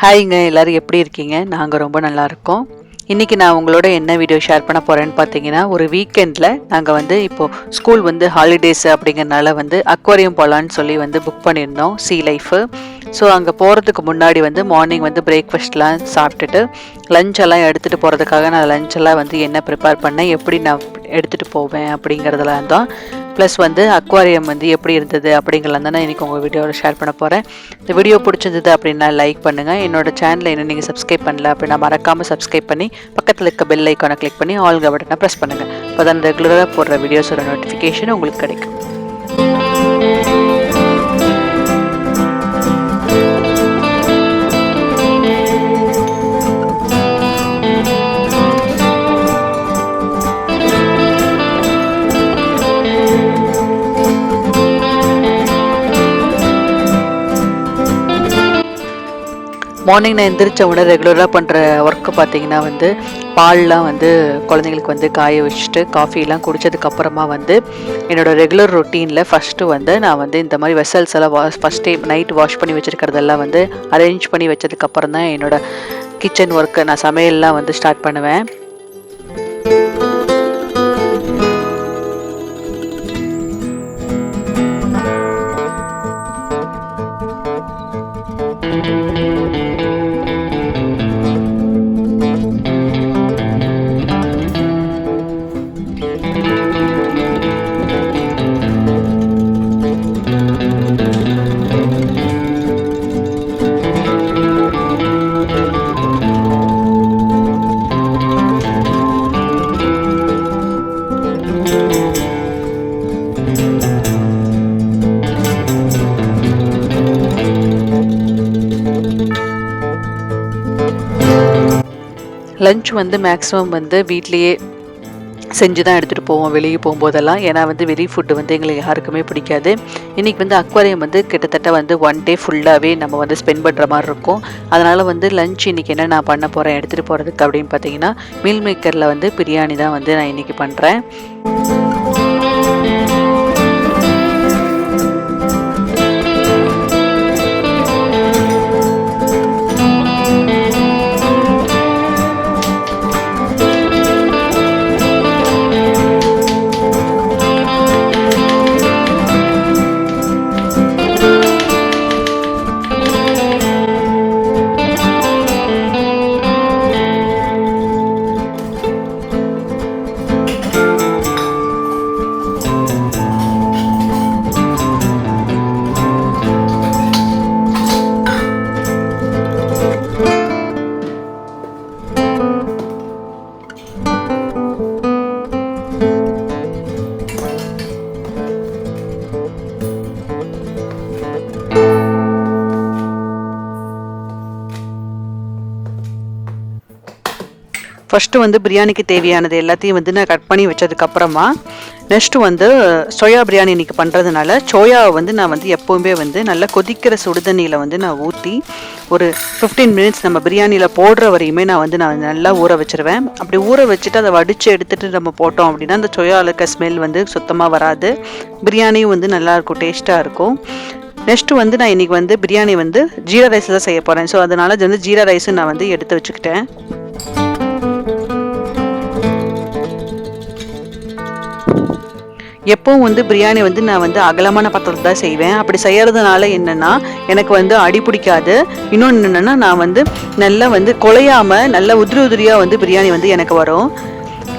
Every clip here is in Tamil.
ஹாய்ங்க, எல்லாரும் எப்படி இருக்கீங்க? நாங்கள் ரொம்ப நல்லா இருக்கோம். இன்றைக்கி நான் உங்களோட என்ன வீடியோ ஷேர் பண்ண போகிறேன்னு பார்த்தீங்கன்னா, ஒரு வீக்கெண்டில் நாங்கள் இப்போது ஸ்கூல் ஹாலிடேஸ் அப்படிங்கிறனால அக்வாரியம் போகலான்னு சொல்லி புக் பண்ணியிருந்தோம், சீ லைஃபு. ஸோ அங்கே போகிறதுக்கு முன்னாடி மார்னிங் பிரேக்ஃபாஸ்ட்லாம் சாப்பிட்டுட்டு லஞ்ச் எல்லாம் எடுத்துகிட்டு போகிறதுக்காக நான் லஞ்செல்லாம் என்ன ப்ரிப்பேர் பண்ணேன், எப்படி நான் எடுத்துகிட்டு போவேன் அப்படிங்கிறதுலாம் தான். ப்ளஸ் அக்வாரியம் எப்படி இருந்தது அப்படிங்கிறலாம் தான் நான் இன்றைக்கி உங்கள் வீடியோவில் ஷேர் பண்ண போகிறேன். இந்த வீடியோ பிடிச்சிருந்தது அப்படின்னா லைக் பண்ணுங்கள். என்னோடய சேனலை இன்னும் நீங்கள் சப்ஸ்கிரைப் பண்ணல அப்படின்னா மறக்காமல் சப்ஸ்கிரைப் பண்ணி பக்கத்தில் இருக்க பெல் ஐக்கானை கிளிக் பண்ணி ஆல்க பட்டனை ப்ரெஸ் பண்ணுங்கள். அப்போ தான் ரெகுலராக போடுற வீடியோஸோட நோட்டிஃபிகேஷன் உங்களுக்கு கிடைக்கும். மார்னிங் நான் எந்திரிச்ச உடனே ரெகுலராக பண்ணுற ஒர்க்கு பார்த்தீங்கன்னா பால்லாம் குழந்தைங்களுக்கு காய வச்சுட்டு காஃபிலாம் குடித்ததுக்கப்புறமா என்னோடய ரெகுலர் ரொட்டீனில் ஃபஸ்ட்டு நான் இந்த மாதிரி வெசல்ஸ் எல்லாம் ஃபஸ்ட் டைம் நைட் வாஷ் பண்ணி வச்சுருக்கிறதெல்லாம் அரேஞ்ச் பண்ணி வச்சதுக்கப்புறம் தான் என்னோடய கிச்சன் ஒர்க்கு நான் சமையல்லாம் ஸ்டார்ட் பண்ணுவேன். லஞ்ச் மேக்ஸிமம் வீட்லேயே செஞ்சு தான் எடுத்துகிட்டு போவோம் வெளியே போகும்போதெல்லாம். ஏன்னா வெளி ஃபுட்டு எங்களுக்கு யாருக்குமே பிடிக்காது. இன்றைக்கி அக்வாரியம் கிட்டத்தட்ட 1 டே ஃபுல்லாகவே நம்ம ஸ்பெண்ட் பண்ணுற மாதிரி இருக்கும். அதனால் லஞ்ச் இன்றைக்கி என்ன நான் பண்ண போகிறேன் எடுத்துகிட்டு போகிறதுக்கு அப்படின்னு பார்த்தீங்கன்னா, மீல் மேக்கரில் பிரியாணி தான் நான் இன்றைக்கி பண்ணுறேன். ஃபஸ்ட்டு பிரியாணிக்கு தேவையானது எல்லாத்தையும் நான் கட் பண்ணி வச்சதுக்கப்புறமா நெக்ஸ்ட்டு சோயா பிரியாணி இன்றைக்கி பண்ணுறதுனால சோயாவை நான் எப்போவுமே நல்லா கொதிக்கிற சுடுதண்ணியில் நான் ஊற்றி ஒரு 15 மினிட்ஸ் நம்ம பிரியாணியில் போடுற வரையுமே நான் நல்லா ஊற வச்சுருவேன். அப்படி ஊற வச்சுட்டு அதை வடித்து எடுத்துகிட்டு நம்ம போட்டோம் அப்படின்னா அந்த சோயாவில் இருக்க ஸ்மெல் சுத்தமாக வராது. பிரியாணியும் நல்லாயிருக்கும், டேஸ்ட்டாக இருக்கும். நெக்ஸ்ட்டு நான் இன்றைக்கி பிரியாணி ஜீரா ரைஸ் தான் செய்ய போகிறேன். ஸோ அதனால் ஜீரா ரைஸும் நான் எடுத்து வச்சுக்கிட்டேன். எப்போவும் பிரியாணி நான் அகலமான பாத்திரத்தில் தான் செய்வேன். அப்படி செய்கிறதுனால என்னென்னா எனக்கு அடி பிடிக்காது. இன்னொன்று என்னென்னா நான் நல்லா குழையாமல் நல்லா உதிரியாக பிரியாணி எனக்கு வரும்.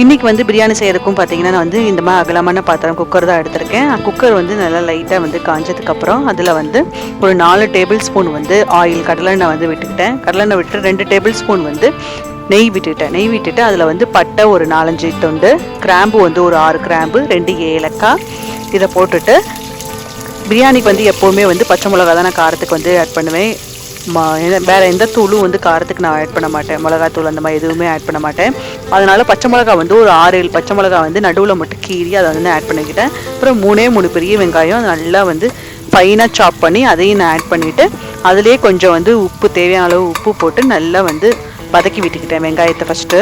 இன்றைக்கி பிரியாணி செய்கிறதுக்கும் பார்த்தீங்கன்னா நான் இந்த மாதிரி அகலமான பாத்திரம் குக்கர் தான் எடுத்திருக்கேன். குக்கர் நல்லா லைட்டாக காஞ்சதுக்கப்புறம் அதில் ஒரு 4 டேபிள் ஸ்பூன் ஆயில் கடலெண்ணெய் விட்டுக்கிட்டேன். கடலெண்ணெய் விட்டு 2 டேபிள் ஸ்பூன் நெய் விட்டுட்டு அதில் பட்டை ஒரு 4-5 துண்டு, கிராம்பு ஒரு 6 கிராம்பு, 2 ஏலக்காய் இதை போட்டுட்டு பிரியாணிக்கு எப்போவுமே பச்சை மிளகா தான் நான் காரத்துக்கு ஆட் பண்ணுவேன். வேறு எந்த தூளும் காரத்துக்கு நான் ஆட் பண்ண மாட்டேன். மிளகாத்தூள் அந்த மாதிரி எதுவுமே ஆட் பண்ண மாட்டேன். அதனால் பச்சை மிளகா ஒரு 6-7 பச்சை மிளகா நடுவில் மட்டும் கீறி அதை ஆட் பண்ணிக்கிட்டேன். அப்புறம் 3 பெரிய வெங்காயம் நல்லா ஃபைனாக சாப் பண்ணி அதையும் நான் ஆட் பண்ணிவிட்டு அதிலே கொஞ்சம் உப்பு, தேவையான அளவு உப்பு போட்டு நல்லா வதக்கி விட்டுக்கிட்டேன் வெங்காயத்தை ஃபஸ்ட்டு.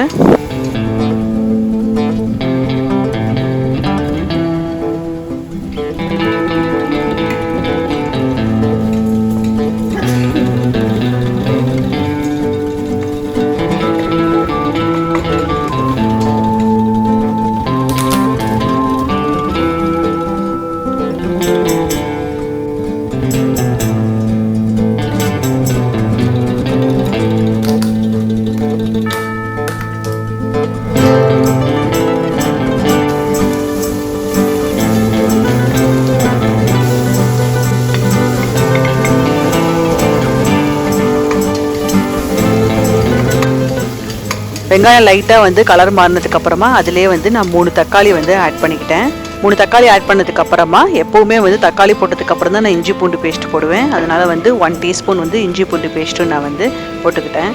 வெங்காயம் லைட்டாக வந்து கலர் மாறினதுக்கு அப்புறமா அதிலே வந்து நான் 3 தக்காளி வந்து ஆட் பண்ணிக்கிட்டேன். 3 தக்காளி ஆட் பண்ணதுக்கு அப்புறமா எப்போவுமே வந்து தக்காளி போட்டதுக்கு அப்புறம் தான் நான் இஞ்சி பூண்டு பேஸ்ட் போடுவேன். அதனால வந்து 1 டீஸ்பூன் வந்து இஞ்சி பூண்டு பேஸ்ட்டும் நான் வந்து போட்டுக்கிட்டேன்.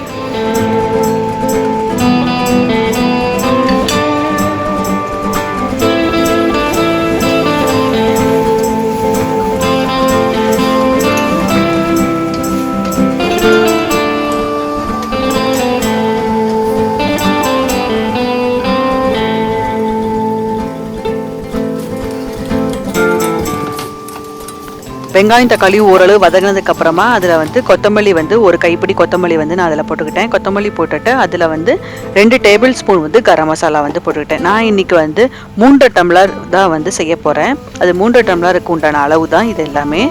வெங்காயம் தக்காளி ஓரளவு வதங்கினதுக்கு அப்புறமா அதில் வந்து கொத்தமல்லி வந்து ஒரு கைப்பிடி கொத்தமல்லி வந்து நான் அதில் போட்டுக்கிட்டேன். கொத்தமல்லி போட்டுட்டு அதில் வந்து 2 டேபிள் ஸ்பூன் வந்து கரம் மசாலா வந்து போட்டுக்கிட்டேன். நான் இன்னைக்கு வந்து 3 டம்ளர் தான் வந்து செய்ய போகிறேன். அது 3 டம்ளருக்கு உண்டான அளவு தான் இது எல்லாமே.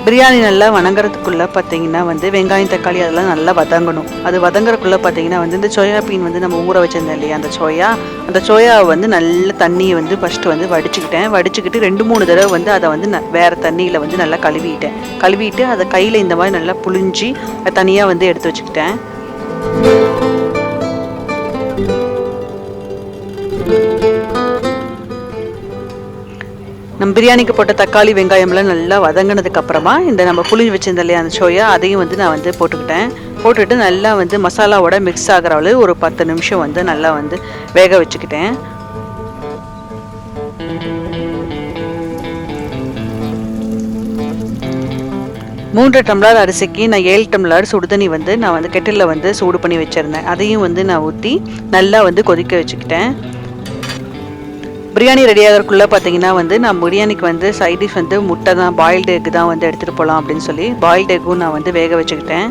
பிரியாணி நல்லா வணங்குறதுக்குள்ளே பார்த்தீங்கன்னா வந்து வெங்காயம் தக்காளி அதெல்லாம் நல்லா வதங்கணும். அது வதங்குறதுக்குள்ளே பார்த்தீங்கன்னா வந்து இந்த சோயாபீன் வந்து நம்ம ஊற வச்சிருந்தோம் இல்லையா, அந்த சோயாவை வந்து நல்ல தண்ணியை வந்து ஃபஸ்ட்டு வந்து வடிச்சுக்கிட்டு 2-3 தடவை வந்து அதை வந்து வேறு தண்ணியில் வந்து நல்லா கழுவிட்டு அதை கையில் இந்த மாதிரி நல்லா புழிஞ்சி தனியாக வந்து எடுத்து வச்சுக்கிட்டேன். நம்ம பிரியாணிக்கு போட்ட தக்காளி வெங்காயம்லாம் நல்லா வதங்கினதுக்கு அப்புறமா இந்த நம்ம புளிஞ்சு வச்சிருந்த இல்லையா அந்த சோயா அதையும் வந்து நான் வந்து போட்டுட்டு நல்லா வந்து மசாலாவோட மிக்ஸ் ஆகிற அளவு ஒரு 10 நிமிஷம் வந்து நல்லா வந்து வேக வச்சுக்கிட்டேன். மூன்று டம்ளர் அரிசிக்கு நான் 7 டம்ளர் சுடுதண்ணி வந்து நான் வந்து கெட்டிலில் வந்து சூடு பண்ணி வச்சுருந்தேன். அதையும் வந்து நான் ஊற்றி நல்லா வந்து கொதிக்க வச்சுக்கிட்டேன். பிரியாணி ரெடி ஆகிறதுக்குள்ளே பார்த்தீங்கன்னா வந்து நான் பிரியாணிக்கு வந்து சைட் டிஷ் வந்து முட்டை தான், பாயில்டு எக் தான் வந்து எடுத்துகிட்டு போகலாம் அப்படின்னு சொல்லி பாயில்டு எக்கும் நான் வந்து வேக வச்சுக்கிட்டேன்.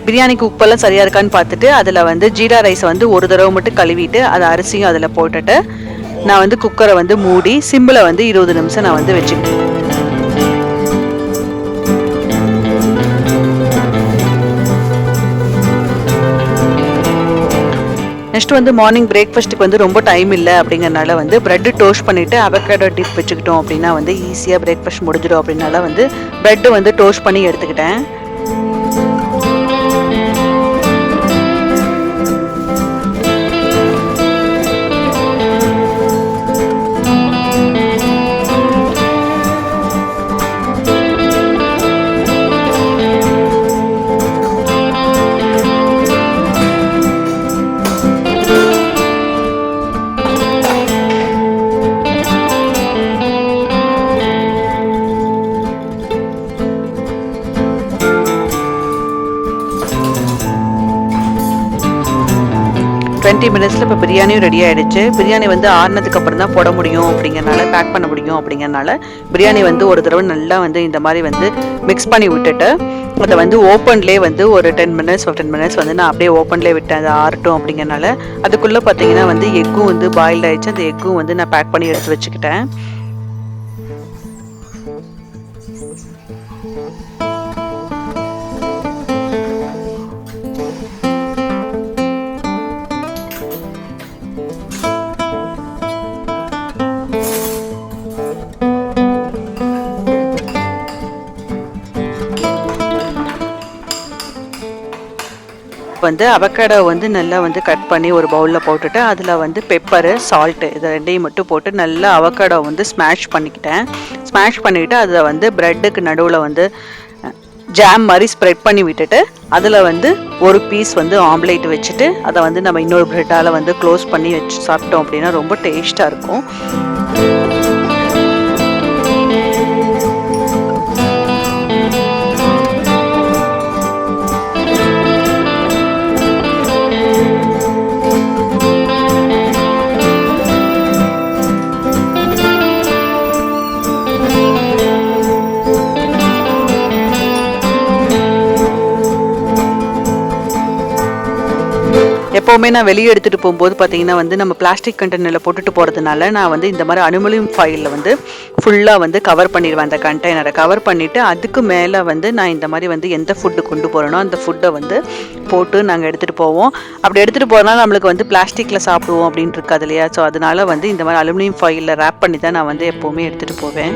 பிரியாணிக்கு உப்பெல்லாம் சரியாக இருக்கான்னு பார்த்துட்டு அதில் வந்து ஜீரா ரைஸை வந்து ஒரு தடவை மட்டும் கழுவிட்டு அதை அரிசியும் அதில் போட்டுட்டு நான் வந்து குக்கரை வந்து மூடி சிம்மில் வந்து 20 நிமிஷம் நான் வந்து வச்சுக்கிட்டேன். நெக்ஸ்ட் வந்து மார்னிங் பிரேக்ஃபாஸ்ட்டுக்கு வந்து ரொம்ப டைம் இல்லை அப்படிங்கிறனால வந்து ப்ரெட்டு டோஸ்ட் பண்ணிவிட்டு அவகேடோ டிப் வச்சுக்கிட்டோம் அப்படின்னா வந்து ஈஸியாக பிரேக்ஃபாஸ்ட் முடிஞ்சிடும் அப்படின்னால வந்து ப்ரெட்டு வந்து டோஸ்ட் பண்ணி எடுத்துக்கிட்டேன். மினிட்ஸில் இப்போ பிரியாணியும் ரெடி ஆகிடுச்சு. பிரியாணி வந்து ஆறுனதுக்கு அப்புறம் தான் போட முடியும் அப்படிங்கிறனால, பேக் பண்ண முடியும் அப்படிங்கிறனால பிரியாணி வந்து ஒரு தடவை நல்லா வந்து இந்த மாதிரி வந்து மிக்ஸ் பண்ணி விட்டுட்டு அதை வந்து ஓப்பன்லேயே வந்து ஒரு 10 மினிட்ஸ் 15 மினிட்ஸ் வந்து நான் அப்படியே ஓப்பன்லேயே விட்டேன். அது ஆறட்டும் அப்படிங்கிறனால அதுக்குள்ளே பார்த்தீங்கன்னா வந்து எக்கும் வந்து பாயில் ஆகிடுச்சு. அந்த எக்கும் வந்து நான் பேக் பண்ணி எடுத்து வச்சுக்கிட்டேன். வந்து அவகேடோ வந்து நல்லா வந்து கட் பண்ணி ஒரு பவுலில் போட்டுட்டு அதில் வந்து பெப்பரு, சால்ட்டு இதை ரெண்டையும் மட்டும் போட்டு நல்லா அவகேடோ வந்து ஸ்மாஷ் பண்ணிவிட்டு அதை வந்து ப்ரெட்டுக்கு நடுவில் வந்து ஜாம் மாதிரி ஸ்ப்ரெட் பண்ணி விட்டுட்டு அதில் வந்து ஒரு பீஸ் வந்து ஆம்லேட் வச்சுட்டு அதை வந்து நம்ம இன்னொரு ப்ரெட்டால் வந்து க்ளோஸ் பண்ணி வச்சு சாப்பிட்டோம் அப்படின்னா ரொம்ப டேஸ்ட்டாக இருக்கும். எப்போவுமே நான் வெளியே எடுத்துகிட்டு போகும்போது பார்த்தீங்கன்னா வந்து நம்ம பிளாஸ்டிக் கண்டெய்னரில் போட்டுட்டு போகிறதுனால நான் வந்து இந்த மாதிரி அலுமினியம் ஃபாயிலில் வந்து ஃபுல்லாக வந்து கவர் பண்ணிடுவேன். அந்த கண்டெய்னரை கவர் பண்ணிவிட்டு அதுக்கு மேலே வந்து நான் இந்த மாதிரி வந்து எந்த ஃபுட்டு கொண்டு போகிறேனோ அந்த ஃபுட்டை வந்து போட்டு நாங்கள் எடுத்துகிட்டு போவோம். அப்படி எடுத்துகிட்டு போகிறனால நம்மளுக்கு வந்து பிளாஸ்டிக்கில் சாப்பிடுவோம் அப்படின்னு இருக்காது இல்லையா. ஸோ அதனால வந்து இந்த மாதிரி அலுமினியம் ஃபாயிலில் ரேப் பண்ணி தான் நான் வந்து எப்போவுமே எடுத்துகிட்டு போவேன்.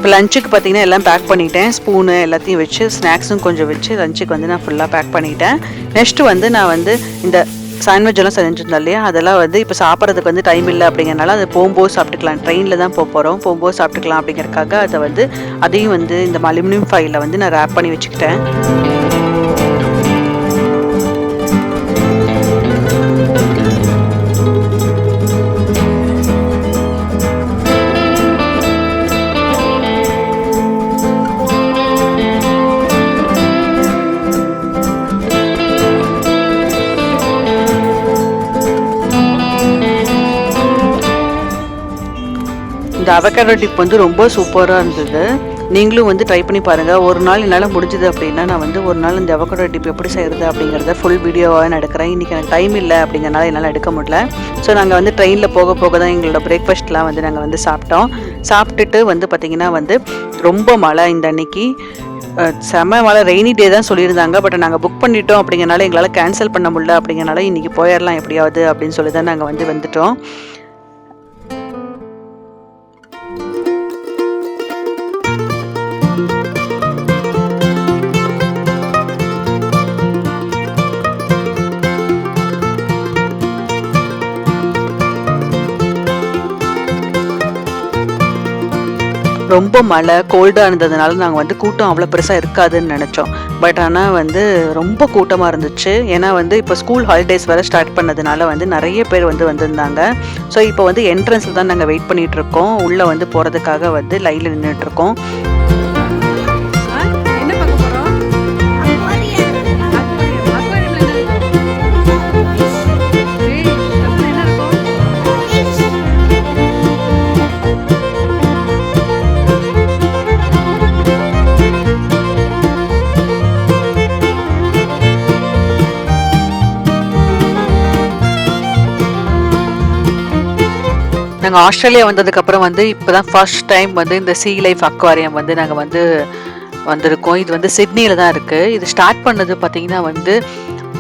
இப்போ லஞ்சுக்கு பார்த்தீங்கன்னா எல்லாம் பேக் பண்ணிட்டேன். ஸ்பூனு எல்லாத்தையும் வச்சு ஸ்நாக்ஸும் கொஞ்சம் வச்சு லஞ்சுக்கு வந்து நான் ஃபுல்லாக பேக் பண்ணிட்டேன். நெக்ஸ்ட்டு வந்து நான் வந்து இந்த சாண்ட்விச் எல்லாம் செஞ்சுருந்தேன் இல்லையா, அதெல்லாம் வந்து இப்போ சாப்பிட்றதுக்கு வந்து டைம் இல்லை அப்படிங்கிறனால அதை போகும்போது சாப்பிட்டுக்கலாம். ட்ரெயினில் தான் போகிறோம், போகும்போது சாப்பிட்டுக்கலாம் அப்படிங்கிறதுக்காக அதை வந்து அதையும் வந்து இந்த அலுமினியம் ஃபாயிலில் வந்து நான் ரேப் பண்ணி வச்சுக்கிட்டேன். இந்த அவகேடோ டிப் வந்து ரொம்ப சூப்பராக இருந்தது. நீங்களும் வந்து ட்ரை பண்ணி பாருங்கள். ஒரு நாள் என்னால் முடிஞ்சது அப்படின்னா நான் வந்து ஒரு நாள் இந்த அவகேடோ டிப் எப்படி செய்கிறது அப்படிங்கிறத ஃபுல் வீடியோவாக நான் எடுக்கிறேன். இன்றைக்கி எனக்கு டைம் இல்லை அப்படிங்கிறனால என்னால் எடுக்க முடியல. ஸோ நாங்கள் வந்து ட்ரெயினில் போக போக தான் எங்களோட பிரேக்ஃபாஸ்ட்லாம் வந்து நாங்கள் வந்து சாப்பிட்டுட்டு வந்து பார்த்திங்கன்னா வந்து ரொம்ப மழை இந்த அன்னைக்கு செம்ம மழை, ரெய்னி டே தான் சொல்லியிருந்தாங்க. பட் நாங்கள் புக் பண்ணிட்டோம் அப்படிங்கிறனால எங்களால் கேன்சல் பண்ண முடியல. அப்படிங்கிறனால இன்றைக்கி போயிடலாம் எப்படியாவது அப்படின்னு சொல்லி தான் நாங்கள் வந்து வந்துட்டோம். ரொம்ப மழை கோல்டாக இருந்ததுனால நாங்கள் வந்து கூட்டம் அவ்வளோ பெருசாக இருக்காதுன்னு நினச்சோம். பட் ஆனால் வந்து ரொம்ப கூட்டமாக இருந்துச்சு. ஏன்னா வந்து இப்போ ஸ்கூல் ஹாலிடேஸ் வேறு ஸ்டார்ட் பண்ணதுனால வந்து நிறைய பேர் வந்து வந்திருந்தாங்க. ஸோ இப்போ வந்து என்ட்ரன்ஸில் தான் நாங்கள் வெயிட் பண்ணிகிட்ருக்கோம். உள்ளே வந்து போகிறதுக்காக வந்து லைனில் நின்றுட்டுருக்கோம். நாங்கள் ஆஸ்திரேலியா வந்ததுக்கப்புறம் வந்து இப்போ தான் ஃபர்ஸ்ட் டைம் வந்து இந்த சீ லைஃப் அக்வாரியம் வந்து நாங்கள் வந்து வந்திருக்கோம். இது வந்து சிட்னியில் தான் இருக்குது. இது ஸ்டார்ட் பண்ணது பார்த்திங்கன்னா வந்து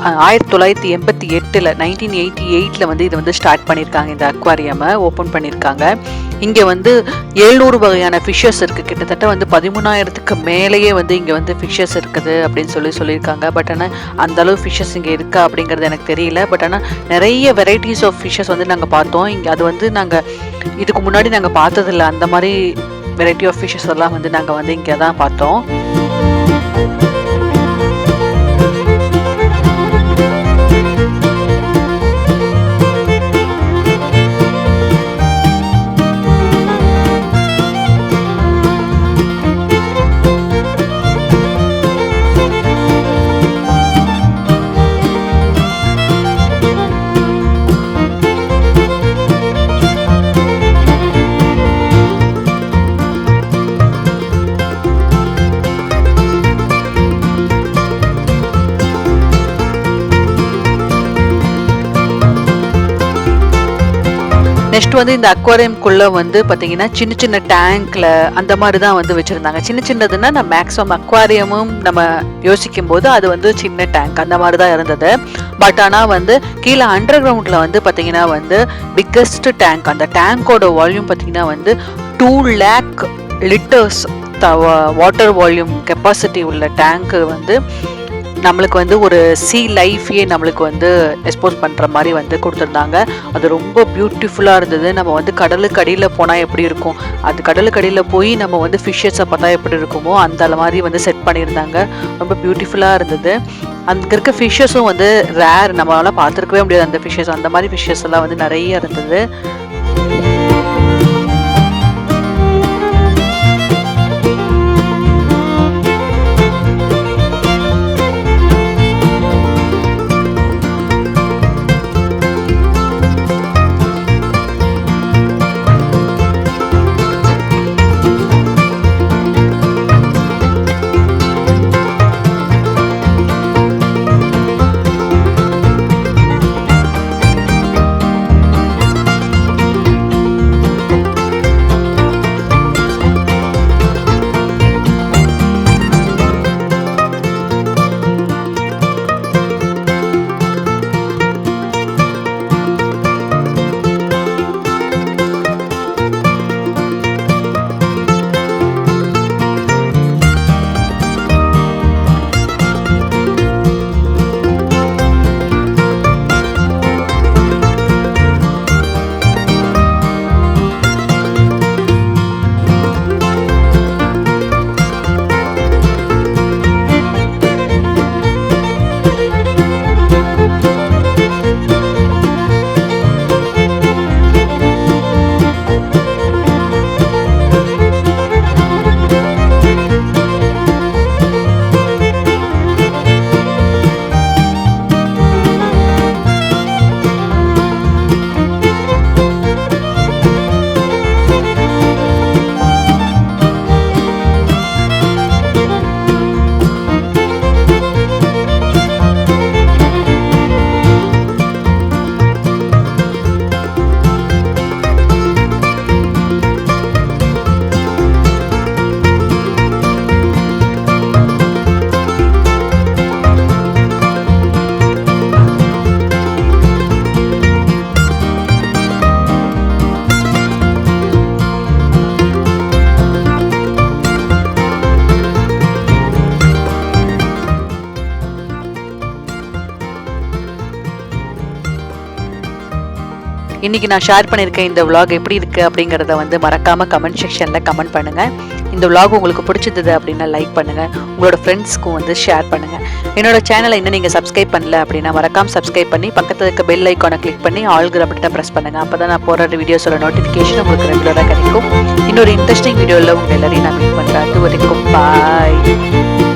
1988 1988 வந்து இது வந்து ஸ்டார்ட் பண்ணியிருக்காங்க. இந்த அக்வாரியமை ஓப்பன் பண்ணியிருக்காங்க. இங்கே வந்து 700 வகையான ஃபிஷ்ஷஸ் இருக்குது. கிட்டத்தட்ட வந்து 13,000க்கு மேலேயே வந்து இங்கே வந்து ஃபிஷ்ஷஸ் இருக்குது அப்படின்னு சொல்லியிருக்காங்க. பட் ஆனால் அந்தளவு ஃபிஷ்ஷஸ் இங்கே இருக்கா அப்படிங்கிறது எனக்கு தெரியல. பட் ஆனால் நிறைய வெரைட்டிஸ் ஆஃப் ஃபிஷ்ஷஸ் வந்து நாங்கள் பார்த்தோம். இங்கே அது வந்து நாங்கள் இதுக்கு முன்னாடி நாங்கள் பார்த்ததில்ல. அந்த மாதிரி வெரைட்டி ஆஃப் ஃபிஷ்ஷஸ் எல்லாம் வந்து நாங்கள் வந்து இங்கே தான் பார்த்தோம். நெக்ஸ்ட் வந்து இந்த அக்வாரியம்குள்ளே வந்து பார்த்தீங்கன்னா சின்ன சின்ன டேங்க்ல அந்த மாதிரி தான் வந்து வச்சுருந்தாங்க. சின்ன சின்னதுன்னா நம்ம மேக்ஸிமம் அக்வாரியமும் நம்ம யோசிக்கும் போது அது வந்து சின்ன டேங்க் அந்த மாதிரி தான் இருந்தது. பட் ஆனால் வந்து கீழே அண்டர் கிரவுண்டில் வந்து பார்த்தீங்கன்னா வந்து பிக்கஸ்ட் டேங்க், அந்த டேங்கோட வால்யூம் பார்த்தீங்கன்னா வந்து 2 lakh litres water volume capacity உள்ள டேங்க்கு வந்து நம்மளுக்கு வந்து ஒரு சீ லைஃபையே நம்மளுக்கு வந்து எக்ஸ்போஸ் பண்ணுற மாதிரி வந்து கொடுத்துருந்தாங்க. அது ரொம்ப பியூட்டிஃபுல்லாக இருந்தது. நம்ம வந்து கடலுக்கு அடியில் போனால் எப்படி இருக்கும், அது கடலுக்கு அடியில் போய் நம்ம வந்து ஃபிஷ்ஷஸை பார்த்தா எப்படி இருக்குமோ அந்த மாதிரி வந்து செட் பண்ணியிருந்தாங்க. ரொம்ப பியூட்டிஃபுல்லாக இருந்தது. அங்கே இருக்க ஃபிஷ்ஷஸும் வந்து ரேர், நம்மளால் பார்த்துருக்கவே முடியாது அந்த ஃபிஷ்ஷஸ். அந்த மாதிரி ஃபிஷ்ஷஸ் எல்லாம் வந்து நிறைய இருந்தது. இன்னைக்கு நான் ஷேர் பண்ணியிருக்கேன் இந்த vlog எப்படி இருக்கு அப்படிங்கறத வந்து மறக்காம கமெண்ட் செக்ஷன்ல கமெண்ட் பண்ணுங்க. இந்த vlog உங்களுக்கு பிடிச்சிருந்தது அப்படின்னா லைக் பண்ணுங்க, உங்களோட ஃப்ரெண்ட்ஸ்க்கும் வந்து ஷேர் பண்ணுங்க. என்னோட சேனலை இன்னும் நீங்க சப்ஸ்கிரைப் பண்ணல அப்படின்னா மறக்காம சப்ஸ்கிரைப் பண்ணி பக்கத்துல இருக்க பெல் ஐகானை கிளிக் பண்ணி ஆல்கிற பட்டனை பிரஸ் பண்ணுங்க. அப்பதான் நான் போடுற வீடியோஸோட நோட்டிஃபிகேஷன் உங்களுக்கு ரெகுலரா கிடைக்கும். இன்னொரு இன்ட்ரெஸ்டிங் வீடியோல உங்க எல்லாரையும் நான் மீட் பண்றேன். அது வரைக்கும் பாய்.